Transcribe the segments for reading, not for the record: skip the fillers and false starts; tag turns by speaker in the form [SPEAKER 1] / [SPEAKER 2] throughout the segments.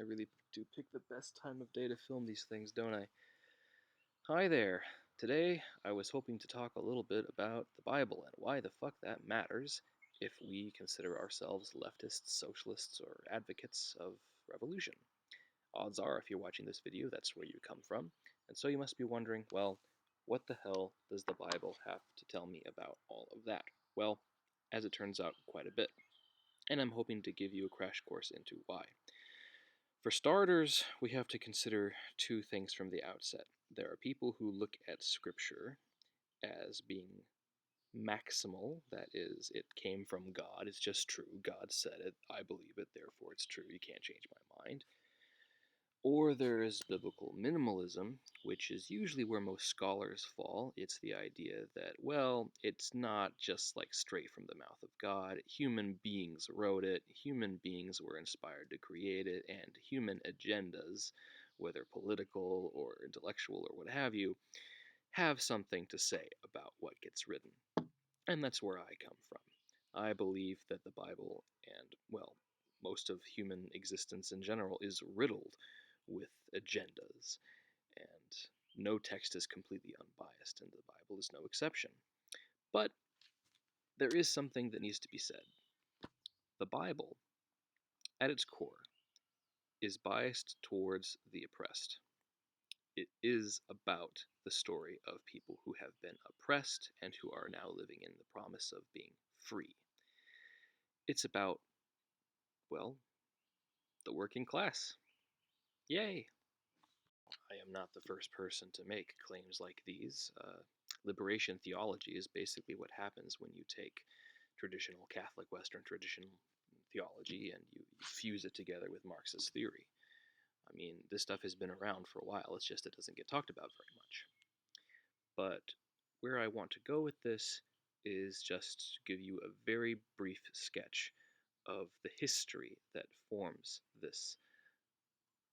[SPEAKER 1] really do pick the best time of day to film these things, don't I? Hi there. Today, I was hoping to talk a little bit about the Bible and why the fuck that matters if we consider ourselves leftists, socialists, or advocates of revolution. Odds are, if you're watching this video, that's where you come from, and so you must be wondering, well, what the hell does the Bible have to tell me about all of that? Well, as it turns out, quite a bit. And I'm hoping to give you a crash course into why. For starters, we have to consider two things from the outset. There are people who look at Scripture as being maximal, that is, it came from God, it's just true, God said it, I believe it, therefore it's true, you can't change my mind. Or there is biblical minimalism, which is usually where most scholars fall. It's the idea that, well, it's not just like straight from the mouth of God. Human beings wrote it, human beings were inspired to create it, and human agendas, whether political or intellectual or what have you, have something to say about what gets written. And that's where I come from. I believe that the Bible and, well, most of human existence in general is riddled with agendas, and no text is completely unbiased, and the Bible is no exception. But there is something that needs to be said. The Bible, at its core, is biased towards the oppressed. It is about the story of people who have been oppressed and who are now living in the promise of being free. It's about, well, the working class. Yay! I am not the first person to make claims like these. Liberation theology is basically what happens when you take traditional Catholic Western traditional theology and you fuse it together with Marxist theory. I mean, this stuff has been around for a while, it's just it doesn't get talked about very much. But where I want to go with this is just to give you a very brief sketch of the history that forms this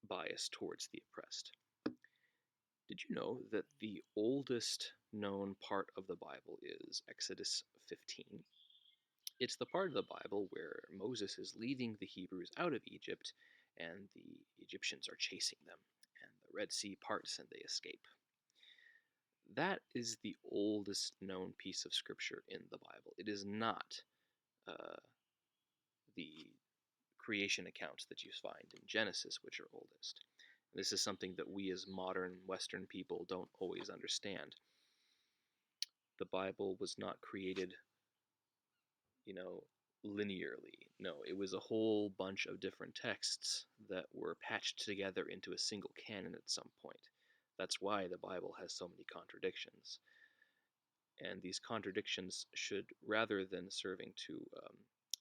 [SPEAKER 1] bias towards the oppressed. Did you know that the oldest known part of the Bible is Exodus 15? It's the part of the Bible where Moses is leading the Hebrews out of Egypt and the Egyptians are chasing them, and the Red Sea parts and they escape. That is the oldest known piece of scripture in the Bible. It is not the creation accounts that you find in Genesis, which are oldest. This is something that we as modern Western people don't always understand. The Bible was not created, linearly. No, it was a whole bunch of different texts that were patched together into a single canon at some point. That's why the Bible has so many contradictions. And these contradictions should, rather than serving to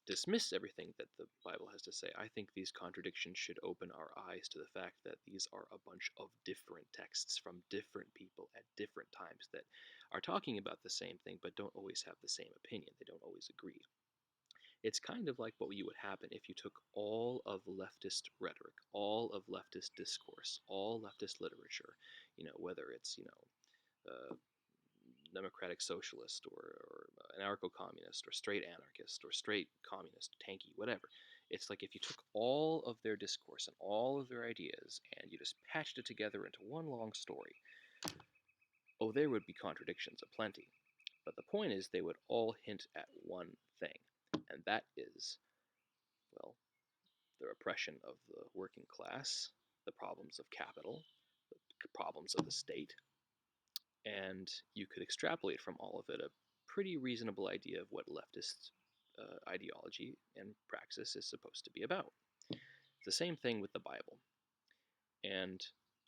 [SPEAKER 1] dismiss everything that the Bible has to say, I think these contradictions should open our eyes to the fact that these are a bunch of different texts from different people at different times that are talking about the same thing but don't always have the same opinion. They don't always agree. It's kind of like what would happen if you took all of leftist rhetoric, all of leftist discourse, all leftist literature, whether it's, democratic socialist or anarcho-communist or straight anarchist or straight communist, tanky, whatever. It's like if you took all of their discourse and all of their ideas and you just patched it together into one long story, oh, there would be contradictions aplenty. But the point is they would all hint at one thing, and that is, well, the oppression of the working class, the problems of capital, the problems of the state, and you could extrapolate from all of it a pretty reasonable idea of what leftist ideology and praxis is supposed to be about. It's the same thing with the Bible. And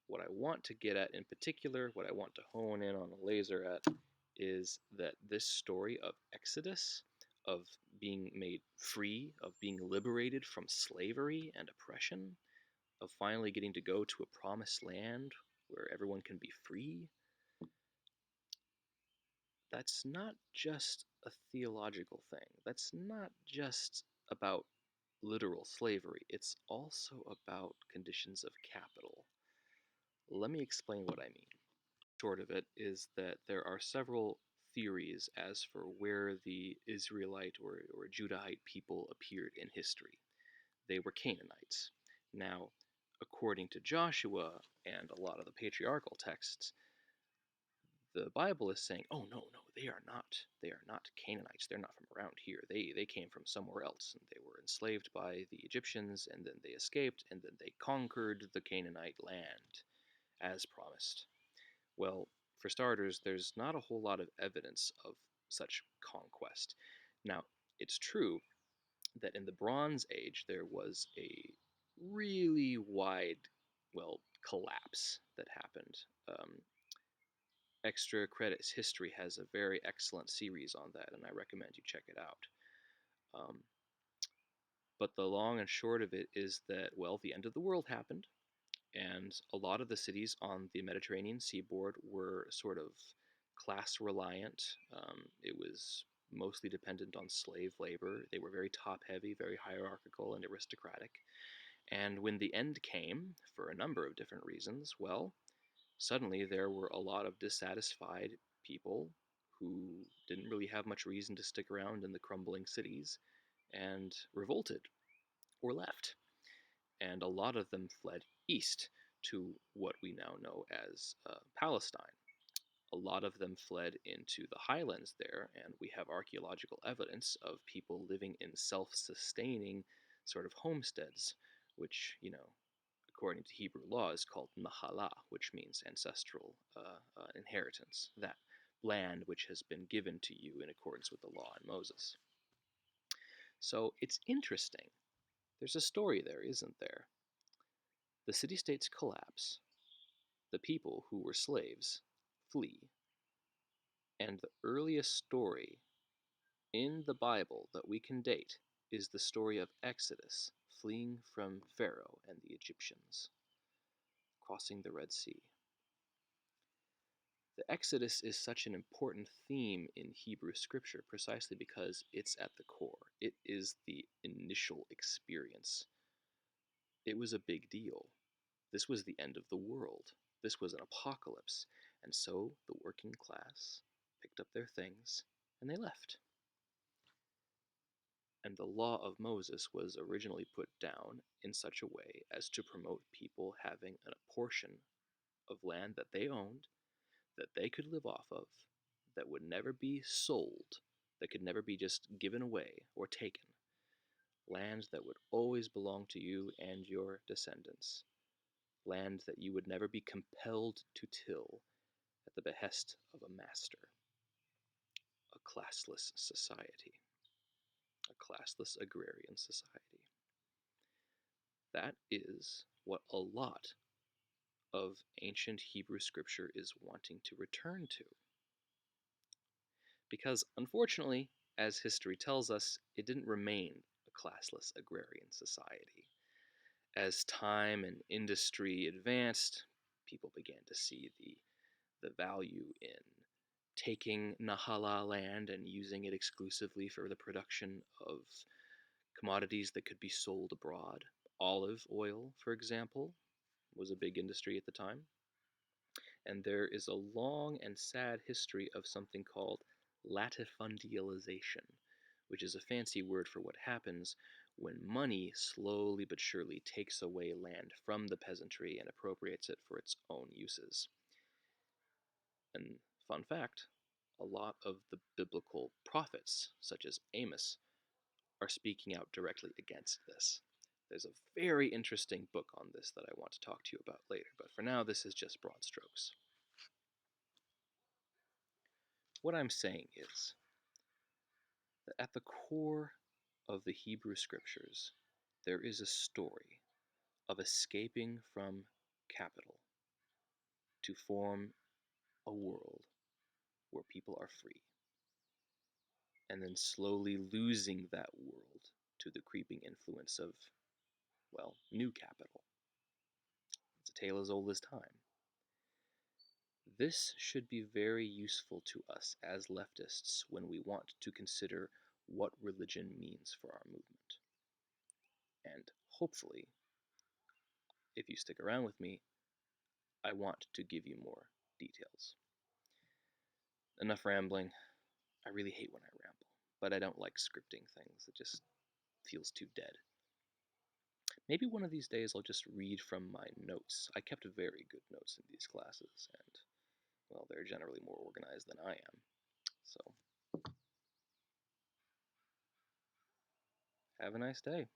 [SPEAKER 1] what I want to get at in particular, what I want to hone in on a laser at, is that this story of Exodus, of being made free, of being liberated from slavery and oppression, of finally getting to go to a promised land where everyone can be free, that's not just a theological thing. That's not just about literal slavery. It's also about conditions of capital. Let me explain what I mean. Short of it is that there are several theories as for where the Israelite or Judahite people appeared in history. They were Canaanites. Now, according to Joshua and a lot of the patriarchal texts, the Bible is saying, "Oh no, no, they are not. They are not Canaanites. They're not from around here. They came from somewhere else, and they were enslaved by the Egyptians, and then they escaped, and then they conquered the Canaanite land as promised." Well, for starters, there's not a whole lot of evidence of such conquest. Now, it's true that in the Bronze Age there was a really wide, well, collapse that happened. Extra Credits History has a very excellent series on that, and I recommend you check it out. Um, but the long and short of it is that, well, the end of the world happened, and a lot of the cities on the Mediterranean seaboard were sort of class reliant. It was mostly dependent on slave labor. They were very top heavy, very hierarchical, and aristocratic. And when the end came, for a number of different reasons, well, suddenly there were a lot of dissatisfied people who didn't really have much reason to stick around in the crumbling cities and revolted or left. And a lot of them fled east to what we now know as Palestine. A lot of them fled into the highlands there, and we have archaeological evidence of people living in self sustaining sort of homesteads, which, according to Hebrew law, is called nahala, which means ancestral inheritance, that land which has been given to you in accordance with the law and Moses. So it's interesting. There's a story there, isn't there? The city states collapse, the people who were slaves flee, and the earliest story in the Bible that we can date is the story of Exodus, fleeing from Pharaoh and the Egyptians, crossing the Red Sea. The Exodus is such an important theme in Hebrew scripture precisely because it's at the core. It is the initial experience. It was a big deal. This was the end of the world. This was an apocalypse. And so the working class picked up their things and they left. And the law of Moses was originally put down in such a way as to promote people having a portion of land that they owned, that they could live off of, that would never be sold, that could never be just given away or taken. Land that would always belong to you and your descendants. Land that you would never be compelled to till at the behest of a master. A classless society. A classless agrarian society. That is what a lot of ancient Hebrew scripture is wanting to return to. Because, unfortunately, as history tells us, it didn't remain a classless agrarian society. As time and industry advanced, people began to see the value in taking Nahala land and using it exclusively for the production of commodities that could be sold abroad. Olive oil, for example, was a big industry at the time. And there is a long and sad history of something called latifundialization, which is a fancy word for what happens when money slowly but surely takes away land from the peasantry and appropriates it for its own uses. And fun fact, a lot of the biblical prophets, such as Amos, are speaking out directly against this. There's a very interesting book on this that I want to talk to you about later, but for now, this is just broad strokes. What I'm saying is that at the core of the Hebrew scriptures, there is a story of escaping from capital to form a world where people are free, and then slowly losing that world to the creeping influence of, well, new capital. It's a tale as old as time. This should be very useful to us as leftists when we want to consider what religion means for our movement. And hopefully, if you stick around with me, I want to give you more details. Enough rambling. I really hate when I ramble, but I don't like scripting things. It just feels too dead. maybe one of these days I'll just read from my notes. I kept very good notes in these classes, and, well, they're generally more organized than I am. So, have a nice day.